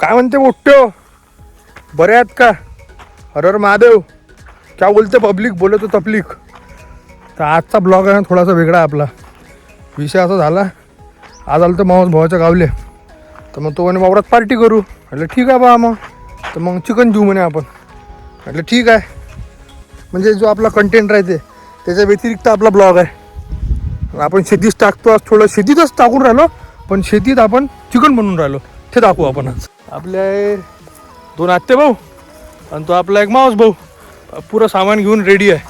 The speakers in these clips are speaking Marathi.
काय म्हणते मोठ्यो, बरे आहेत का? हर हर महादेव. क्या बोलते पब्लिक, बोले तो तपलीक. तर आजचा ब्लॉग आहे ना थोडासा वेगळा आपला. विषय असा झाला, आज आलं तर मावस भावाच्या गावले. तर मग तो म्हणे वावरात पार्टी करू. म्हटलं ठीक आहे बा. मग तर मग चिकन देऊ म्हणे आपण. म्हटलं ठीक आहे. म्हणजे जो आपला कंटेंट राहते त्याच्या व्यतिरिक्त आपला ब्लॉग आहे. आपण शेतीच टाकतो, आज थोडं शेतीतच टाकून राहिलो, पण शेतीत आपण चिकन बनवून राहिलो ते दाखवू आपण आज. आपले 2 आत्ते भाऊ आणि तो आपला एक मावस भाऊ पुरं सामान घेऊन रेडी आहे.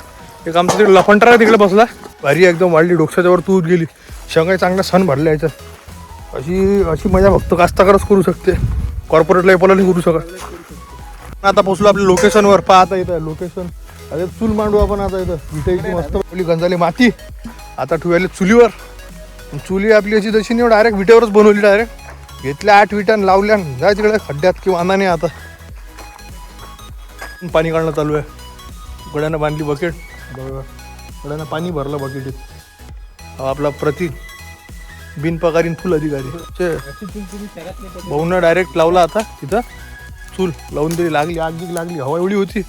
एक आमचा तिकडे लफंटरा तिकडे बसला, भारी एकदम वाढली, डोक्याच्या वर तूट गेली. शेंगाई चांगला सण भरला याच्यात. अशी मजा फक्त कास्तकारच करू शकते, कॉर्पोरेट लेवलला नाही करू शकत. आता पोचलो आपल्या लोकेशनवर. पाहता येतं लोकेशन. अरे चूल मांडू आपण आता इथं. इथे मस्त आपली गंजाली माती आता ठेवायला चुलीवर. चुली आपली अशी जशी नाही डायरेक्ट विटेवरच बनवली. डायरेक्ट घेतल्या 8 विटान लावल्या, जाय तिकडे खड्ड्यात किंवा अंदाने. आता पाणी काढणं चालू आहे. गड्यानं बांधली बकेट, गड्यानं पाणी भरलं बकेटीत. आपला प्रतीक बिनपगारीन फुल अधिकारी भाऊनं डायरेक्ट लावला. आता तिथं चूल लावून दिली. लागली आग लागली. हवा एवढी होती,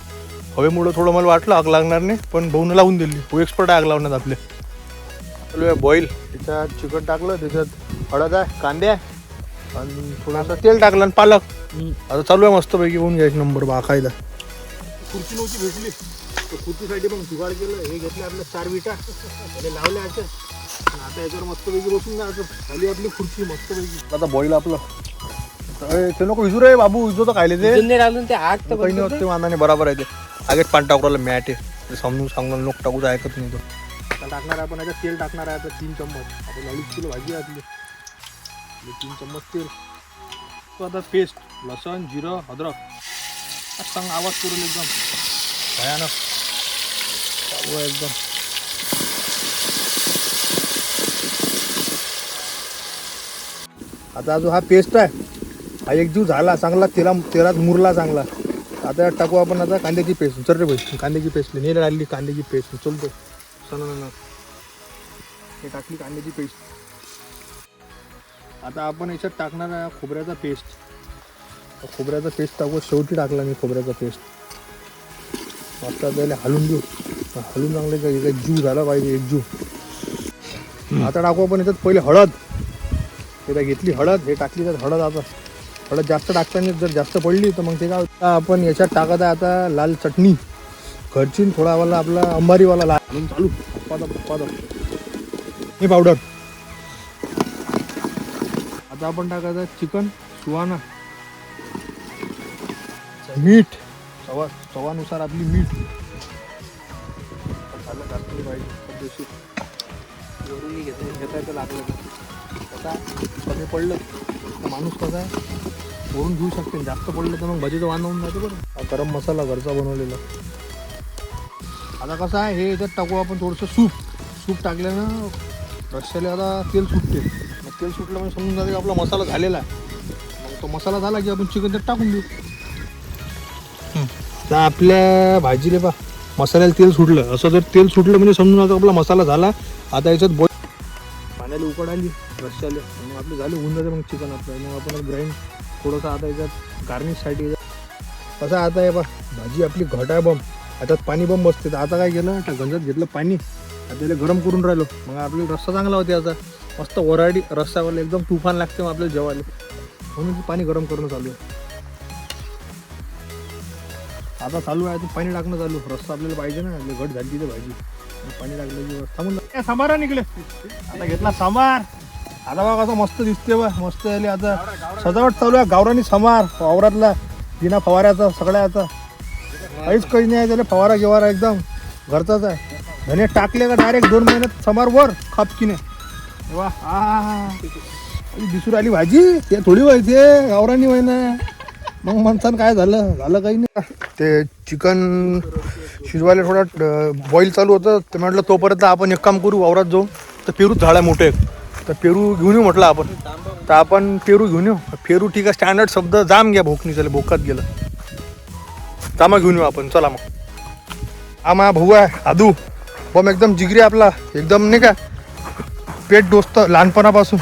हवेमुळं थोडं मला वाटलं आग लागणार नाही, पण भाऊनं लावून दिली. तो एक्सपर्ट आहे आग लावण्यात आपले. चालू आहे बॉईल. त्याच्यात चिकन टाकलं, त्याच्यात हळद आहे, कांदे आहे आणि थोडासा तेल टाकलं आणि पालक. आता चालू आहे मस्तपैकी होऊन घ्या एक नंबर बा खायला. खुर्ची नव्हती भेटली तर खुर्चीसाठी मग जुगाड केलं. हे घेतले आपल्या 4 विटा लावल्या अशा. आता याच्यावर मस्तपैकी बसून जायचं. खाली आपली खुर्ची मस्तपैकी. आता बॉईल आपलं ते नको विजू रे बाबू, विजू तर खायले ते आग तर काही नाही होते. वांदा नाही, बरोबर आहे ते. आगेच पाणी टाकूला मॅट आहे, समजून सांगून लोक टाकूच ऐकत नाही. तो टाकणार आपण याच्यात तेल टाकणार आहे आता 3 चम्मच. आपण 2.5 किलो भाजी आहे आपली. 3 चम्मच तेल. तो आता पेस्ट लसण जिरं अद्रक चांगला आवाज करून एकदम भयानक चालू आहे एकदम. आता जो हा पेस्ट आहे हा एकजीव झाला चांगला, तेलात मुरला चांगला. आता टाकू आपण आता कांद्याची पेस्ट. चल रे भाई, कांद्याची पेस्ट नेल आली. कांद्याची पेस्ट चलतो सण. हे टाकली कांद्याची पेस्ट. आता आपण याच्यात टाकणार आहे खोबऱ्याचा पेस्ट. खोबऱ्याचा पेस्ट टाकू. शेवटी टाकला मी खोबऱ्याचा पेस्ट. मस्त त्याला हलून देऊ. हलून चांगले एक जीव झाला पाहिजे, एक जीव. आता टाकू आपण याच्यात पहिले हळद. एकदा घेतली हळद, हे टाकली त्यात हळद. आता हळद जास्त टाकताना जर जास्त पडली तर मग ते काय आपण याच्यात टाकत आहे आता लाल चटणी घरची. थोडा वाला आपला अंबारीवाला लाल घालून चालू. हे पावडर. आता आपण टाकायचं चिकन सुहाना. मीठ चवानुसार आपली मीठ. झालं घातली पाहिजे. वरून घेता येतं लागलं आता. कमी पडलं तर माणूस कसा आहे वरून घेऊ शकते. जास्त पडलं तर मग भजीचं वाण होऊन जाते. बरं गरम मसाला घरचा बनवलेला. आता कसं आहे हे याच्यात टाकू आपण थोडंसं सूप टाकल्यानं रश्श्याला आता तेल सुटते. मग तेल सुटलं म्हणजे समजून जाते की आपला मसाला झालेला आहे. मग तो मसाला झाला की आपण चिकन त्यात टाकून देऊ. तर आपल्या भाजीला पा मसाल्याला तेल सुटलं. असं जर तेल सुटलं म्हणजे समजून जातं आपला मसाला झाला. आता याच्यात पाण्याला उकड आली रश्श्याला, मग आपले झाले होऊन जाते मग चिकन आपलं. मग आपण ग्राइंड थोडंसं आता याच्यात गार्निशसाठी कसं आता आहे बा भाजी आपली घट आहे बम. आता पाणी बम बसते. तर आता काय केलं आता गंजात घेतलं पाणी. आता त्याला गरम करून राहिलो. मग आपली रस्सा चांगला होते. आता मस्त वराडी रस्सावाला एकदम तुफान लागते मग आपल्याला जेवायला. म्हणून पाणी गरम करणं चालू आहे. आता चालू आहे ते पाणी टाकणं चालू. रस्सा आपल्याला पाहिजे ना, आपली घट झाली तिथे भाजी. पाणी टाकलं की थांबून सांबार निघले. आता घेतला सांबार. आता बघा कसं मस्त दिसते बा. मस्त झाली. आता सजावट चालू आहे गावरानी समार वावरातला बिना फवाऱ्याचा सगळ्याचा. काहीच काही नाही आहे त्याला. फवारा गिवारा एकदम घरचाच आहे. धने टाकले का डायरेक्ट 2 महिन्यात समार वर खापकीने. वा दिसून आली भाजी. ते थोडी व्हायची गावरानी व्हाय ना. मग माणसानं काय झालं काही नाही. ते चिकन शिजवायला थोडा बॉईल चालू होतं. तर म्हटलं तोपर्यंत आपण एक काम करू, वावरात जाऊ. तर पेरूच झाड आहे मोठे. तर पेरू घेऊन येऊ म्हटलं आपण. तर आपण पेरू घेऊन येऊ. पेरू ठीक आहे, स्टँडर्ड शब्द. जाम घ्या भोकणी चला, भोकात गेलं. जामा घेऊन येऊ आपण. चला मग. हा माझा भाऊ आहे आदू बम. एकदम जिगरी आपला. एकदम नाही का पेट दोस्त लहानपणापासून.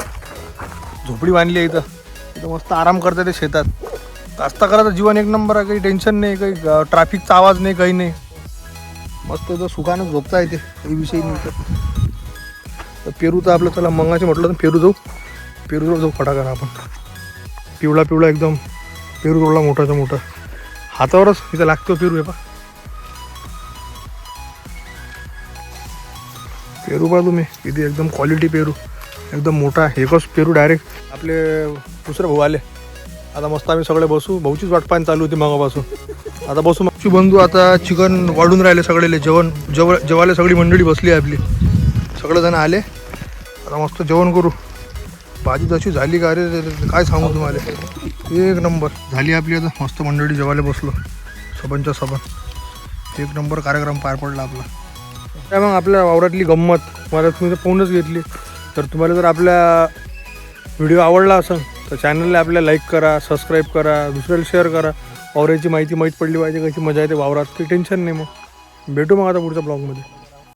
झोपडी बांधली आहे इथं. इथं मस्त आराम करते ते शेतात. कास्तकाराचं जीवन एक नंबर आहे. काही टेन्शन नाही, काही ट्रॅफिकचा आवाज नाही, काही नाही. मस्त तर सुखानं झोपता येते, काही विषय नाही. तर पेरू तर आपलं चला मंगाचे म्हटलं तर पेरूजवळ जाऊ फटाका आपण. पिवळा पिवळा एकदम पेरू तोडला मोठाचा मोठा. हातावरच इथं लागतो पेरू. हे पा पेरू पा तुम्ही किती एकदम क्वालिटी पेरू, एकदम मोठा. एकच पेरू डायरेक्ट आपले दुसरे भाऊ आले. आता मस्त आम्ही सगळे बसू. भाऊचीच वाट पाहणी चालू होती मगापासून. आता बसू. मग बंधू आता चिकन वाढून राहिले सगळे. जेवायला सगळी मंडळी बसली आहे आपली. सगळेजण आले. आता मस्त जेवण करू. भाजी तशी झाली का रे काय सांगू तुम्हाला. एक नंबर झाली आपली. आता मस्त मंडळी जेवायला बसलो सबनच्या सबन. एक नंबर कार्यक्रम पार पडला आपला. काय मग आपल्या वावरातली गंमत मला तुम्ही तर पाहूनच घेतली. तर तुम्हाला जर आपला व्हिडिओ आवडला असेल तर चॅनलला आपल्या लाईक करा, सबस्क्राईब करा, दुसऱ्याला शेअर करा. वावराची माहिती माहीत पडली पाहिजे, कशी मजा येते वावरात. काही टेन्शन नाही. मग भेटू मग आता पुढच्या ब्लॉगमध्ये.